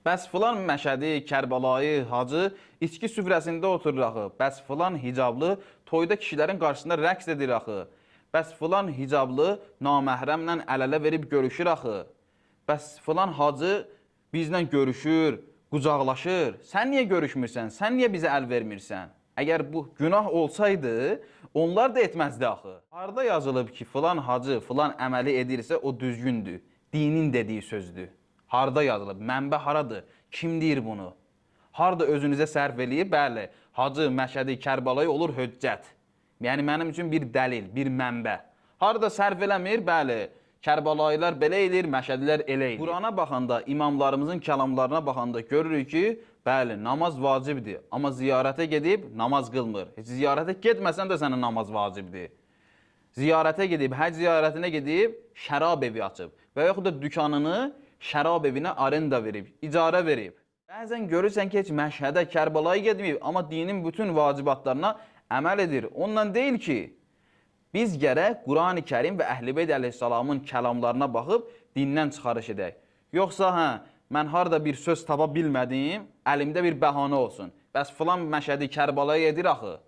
Bəs filan Məşədi, Kərbəlayı, Hacı içki süfrəsində oturur axı. Bəs filan hicablı toyda kişilərin qarşısında rəqs edir axı. Bəs filan hicablı naməhrəmlə əl-ələ verib görüşür axı. Bəs filan hacı bizlə görüşür, qucaqlaşır. Sən niyə görüşmürsən? Sən niyə bizə əl vermirsən? Əgər bu günah olsaydı, onlar da etməzdi axı. Harda yazılıb ki, filan hacı filan əməli edirsə o düzgündür. Dinin dediyi sözdür. Harda yazılıb? Mənbə haradır? Kim deyir bunu? Harda özünüzə sərf eləyib? Bəli, Hacı, Məşədi, Kərbəlayı olur höccət. Yəni mənim üçün bir dəlil, bir mənbə. Harda sərf eləmir? Bəli, Kərbəlayılar belə edir, Məşədilər elə edir. Qurana baxanda, imamlarımızın kəlamlarına baxanda görürük ki, bəli, namaz vacibdir. Amma ziyarətə gedib namaz qılmır. Heç ziyarətə getməsən də sənin namaz vacibdir. Ziyarətə gedib, həc ziyarətinə gedib, şərab evi açıb və yaxud da dükanını şərab evinə arenda verib, icarə verib. Bəzən görürsən ki, heç Məşhədə, Kərbalaya getməyib, amma dinin bütün vacibatlarına əməl edir. Ondan deyil ki, biz gərək Qurani Kərim və Əhl-i Beyt əleyhissalamın kəlamlarına baxıb dindən çıxarış edək. Yoxsa mən harada bir söz tapa bilmədim, əlimdə bir bəhanə olsun. Bəs filan Məşədi, Kərbalaya edir axı.